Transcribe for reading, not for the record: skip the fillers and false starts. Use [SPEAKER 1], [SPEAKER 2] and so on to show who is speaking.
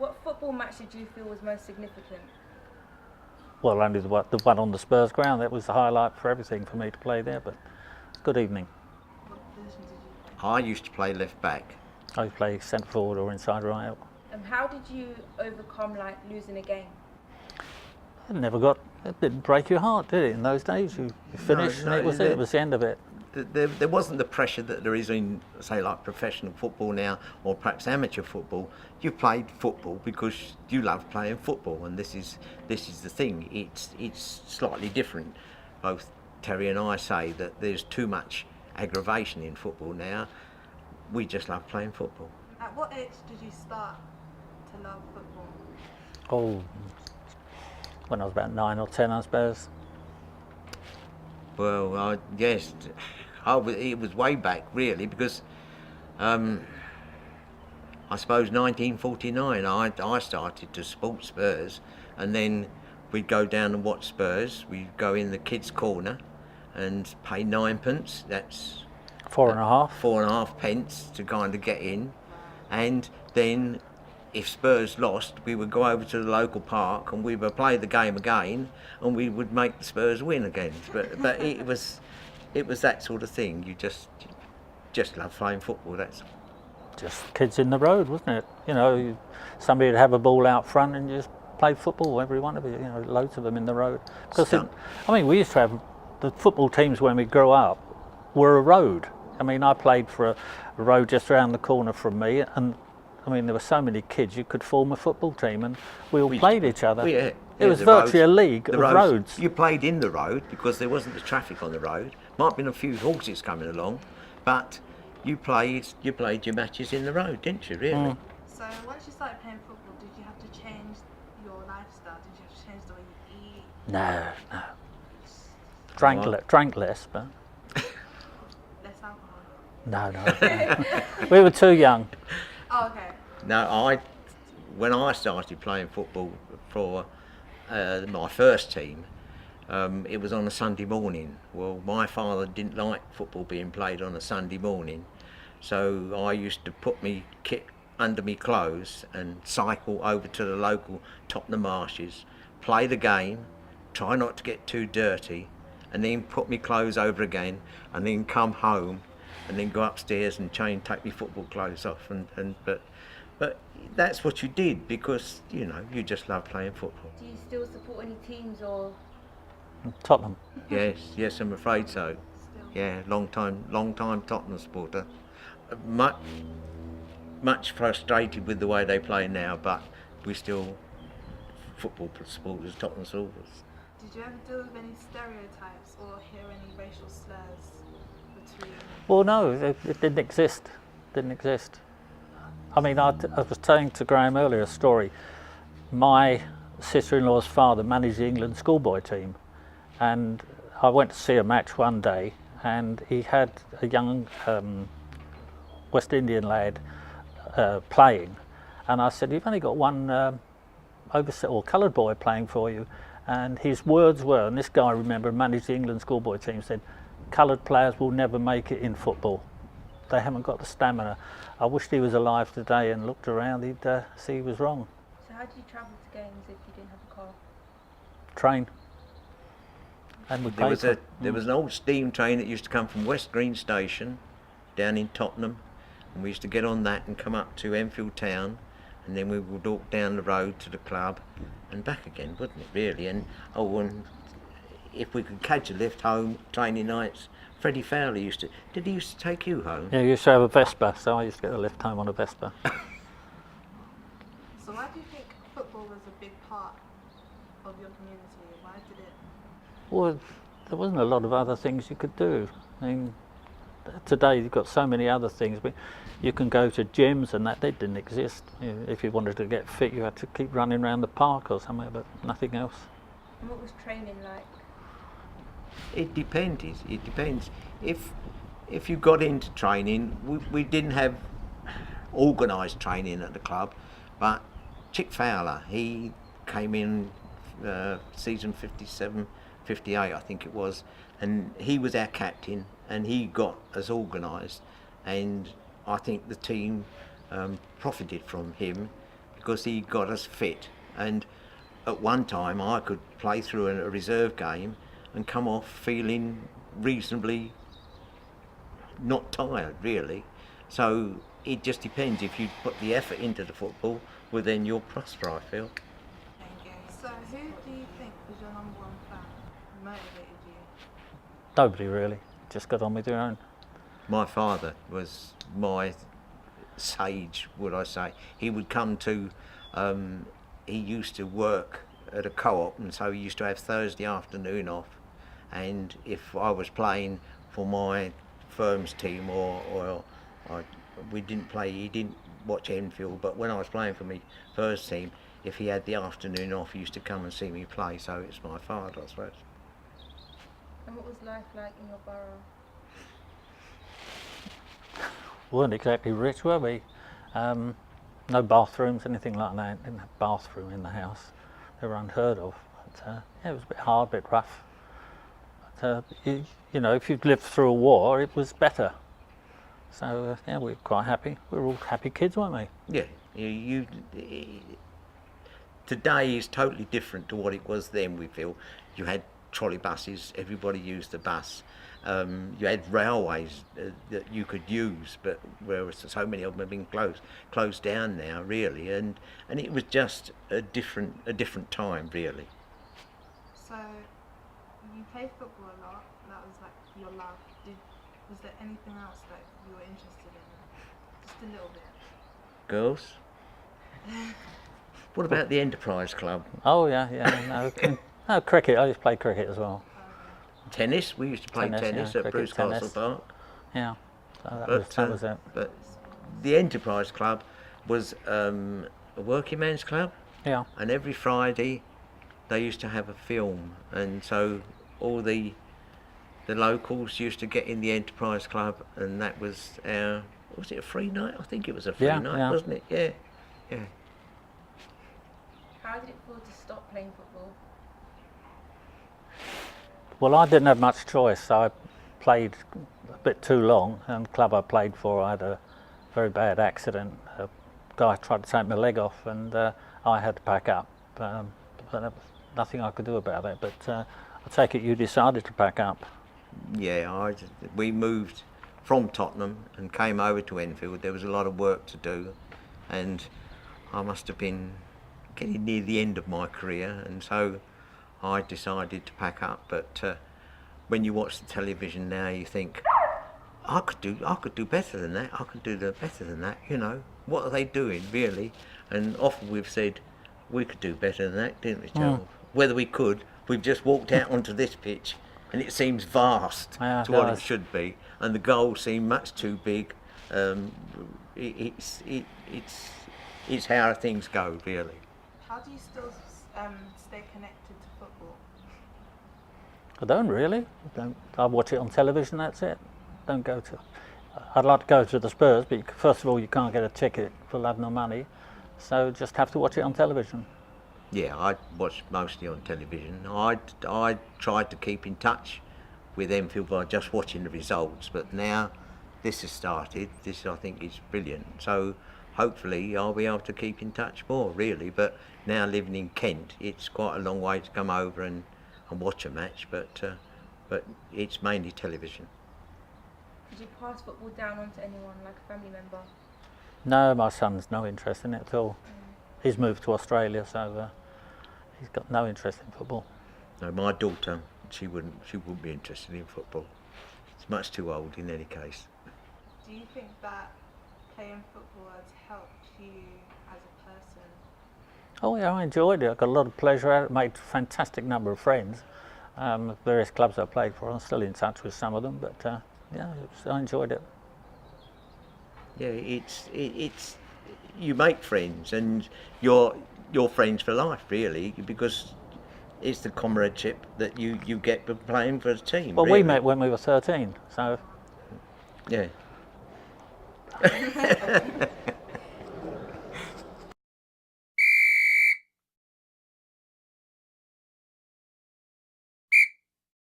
[SPEAKER 1] What football match did you feel was most significant?
[SPEAKER 2] Well, only the one on the Spurs ground. That was the highlight for everything for me to play there, but good evening.
[SPEAKER 1] What position did you play?
[SPEAKER 3] I used to play left back.
[SPEAKER 2] I play centre forward or inside right.
[SPEAKER 1] How did you overcome losing a game?
[SPEAKER 2] It didn't break your heart, did it? In those days, you finished and it was it. It was the end of it.
[SPEAKER 3] There wasn't the pressure that there is in, say, like professional football now, or perhaps amateur football. You played football because you love playing football, and this is the thing. It's slightly different. Both Terry and I say that there's too much aggravation in football now. We just love playing football.
[SPEAKER 4] At what age did you start to love football?
[SPEAKER 2] Oh, when I was about 9 or 10, I suppose.
[SPEAKER 3] Well, yes, it was way back really, because I suppose 1949 I started to support Spurs, and then we'd go down and watch Spurs. We'd go in the kids' corner and pay 9p. That's
[SPEAKER 2] 4.5.
[SPEAKER 3] 4.5 pence to kind of get in, and then if Spurs lost, we would go over to the local park and we would play the game again, and we would make the Spurs win again. But it was that sort of thing. You just love playing football. That's
[SPEAKER 2] Just kids in the road, wasn't it? You know, somebody would have a ball out front and you just play football, every one of you. You know, loads of them in the road. Because we used to have the football teams when we grew up were a road. I mean, I played for a road just around the corner from me, and I mean, there were so many kids, you could form a football team, and we all played each other. It was virtually a league of roads.
[SPEAKER 3] You played in the road because there wasn't the traffic on the road. Might have been a few horses coming along, but you played your matches in the road, didn't you, really?
[SPEAKER 2] Mm.
[SPEAKER 4] So once you started playing football, did you have to change your lifestyle? Did you have to change the way you eat?
[SPEAKER 2] No. Drank less, but
[SPEAKER 4] Less alcohol?
[SPEAKER 2] no. We were too young.
[SPEAKER 4] Oh, okay.
[SPEAKER 3] No, when I started playing football for my first team, it was on a Sunday morning. Well, my father didn't like football being played on a Sunday morning, so I used to put me kit under me clothes and cycle over to the local Tottenham Marshes, play the game, try not to get too dirty, and then put me clothes over again, and then come home, and then go upstairs and take me football clothes off, but that's what you did because you just love playing football.
[SPEAKER 1] Do you still support any teams or?
[SPEAKER 2] Tottenham.
[SPEAKER 3] Yes, I'm afraid so. Yeah, long time Tottenham supporter. Much frustrated with the way they play now, but we still football supporters, Tottenham supporters.
[SPEAKER 4] Did you ever deal with any stereotypes or hear any racial slurs between?
[SPEAKER 2] Well, no, it didn't exist. I mean, I was telling to Graham earlier a story. My sister-in-law's father managed the England schoolboy team, and I went to see a match one day, and he had a young West Indian lad playing, and I said, "You've only got one coloured boy playing for you," and his words were, and this guy, remember, managed the England schoolboy team, said, "Coloured players will never make it in football. They haven't got the stamina." I wished he was alive today and looked around, he'd see he was wrong.
[SPEAKER 1] So how do you travel to games if you didn't have a car?
[SPEAKER 2] Train. And
[SPEAKER 3] there was an old steam train that used to come from West Green Station down in Tottenham, and we used to get on that and come up to Enfield town, and then we would walk down the road to the club and back again, wouldn't it really? And if we could catch a lift home training nights, Freddie Fowler used to take you home?
[SPEAKER 2] Yeah, he used to have a Vespa, so I used to get a lift home on a Vespa.
[SPEAKER 4] So why do you think football was a big part of your community? Why did it?
[SPEAKER 2] Well, there wasn't a lot of other things you could do. I mean, today you've got so many other things. But you can go to gyms and they didn't exist. If you wanted to get fit, you had to keep running around the park or somewhere, but nothing else.
[SPEAKER 1] And what was training like?
[SPEAKER 3] It depends. If you got into training, we didn't have organised training at the club, but Chick Fowler, he came in season 57, 58 I think it was, and he was our captain and he got us organised, and I think the team profited from him because he got us fit. And at one time I could play through a reserve game and come off feeling reasonably not tired, really. So it just depends. If you put the effort into the football, well, then you'll prosper, I feel.
[SPEAKER 4] So who do you think was your number one fan? Who motivated you?
[SPEAKER 2] Nobody really, just got on with their own.
[SPEAKER 3] My father was my sage, would I say. He would come to, he used to work at a co-op, and so he used to have Thursday afternoon off. And if I was playing for my firm's team, we didn't play, he didn't watch Enfield, but when I was playing for my first team, if he had the afternoon off, he used to come and see me play. So it's my father, I suppose.
[SPEAKER 1] And what was life like in your borough?
[SPEAKER 2] Weren't exactly rich, were we? No bathrooms, anything like that. Didn't have a bathroom in the house. They were unheard of. But, yeah, it was a bit hard, a bit rough. But, you know, if you'd lived through a war, it was better. So yeah, we were quite happy. We were all happy kids, weren't we?
[SPEAKER 3] Yeah. Today is totally different to what it was then. We feel you had trolley buses. Everybody used the bus. You had railways that you could use, but whereas so many of them have been closed down now, really, and it was just a different time, really.
[SPEAKER 4] So you played football a lot. That was like your love. Was there anything else that you were interested in? Just a little bit.
[SPEAKER 3] Girls. What about the Enterprise Club?
[SPEAKER 2] Oh yeah. No, cricket. I used to play cricket as well.
[SPEAKER 3] Tennis. We used to play tennis
[SPEAKER 2] yeah,
[SPEAKER 3] at Bruce
[SPEAKER 2] tennis.
[SPEAKER 3] Castle Park.
[SPEAKER 2] Yeah, so that was it.
[SPEAKER 3] But the Enterprise Club was a working man's club.
[SPEAKER 2] Yeah.
[SPEAKER 3] And every Friday they used to have a film, and so all the locals used to get in the Enterprise Club, and that was was it a free night? I think it was a free night, wasn't it? Yeah.
[SPEAKER 1] How did it feel to stop playing football?
[SPEAKER 2] Well, I didn't have much choice. I played a bit too long, and the club I played for, I had a very bad accident. A guy tried to take my leg off, and I had to pack up. But there was nothing I could do about it. But I take it you decided to pack up.
[SPEAKER 3] Yeah, we moved from Tottenham and came over to Enfield. There was a lot of work to do, and I must have been getting near the end of my career, and so I decided to pack up. But when you watch the television now, you think, I could do better than that. I could do better than that. You know, what are they doing really? And often we've said we could do better than that, didn't we, Charles? Whether we could, we've just walked out onto this pitch, and it seems vast to what it should be, and the goals seem much too big. It's how things go, really.
[SPEAKER 4] How do you still stay connected to football?
[SPEAKER 2] I don't really. I watch it on television, that's it. Don't go to... I'd like to go to the Spurs, but first of all you can't get a ticket for love nor money, so just have to watch it on television.
[SPEAKER 3] Yeah, I watch mostly on television. I tried to keep in touch with Enfield by just watching the results, but now this has started. This, I think, is brilliant. So hopefully I'll be able to keep in touch more, really. But now living in Kent, it's quite a long way to come over and watch a match, but it's mainly television.
[SPEAKER 1] Did you pass football down onto anyone, like a family member?
[SPEAKER 2] No, my son's no interest in it at all. He's moved to Australia, so he's got no interest in football.
[SPEAKER 3] No, my daughter, she wouldn't be interested in football. It's much too old in any case.
[SPEAKER 4] Do you think that playing football has helped you as a person?
[SPEAKER 2] Oh yeah, I enjoyed it. I got a lot of pleasure out of it. Made a fantastic number of friends. Various clubs I played for, I'm still in touch with some of them, but yeah, I enjoyed it.
[SPEAKER 3] Yeah, it's you make friends, and you're friends for life, really, because it's the comradeship that you get for playing for a team.
[SPEAKER 2] Well,
[SPEAKER 3] really.
[SPEAKER 2] we met when we were 13, so...
[SPEAKER 3] Yeah.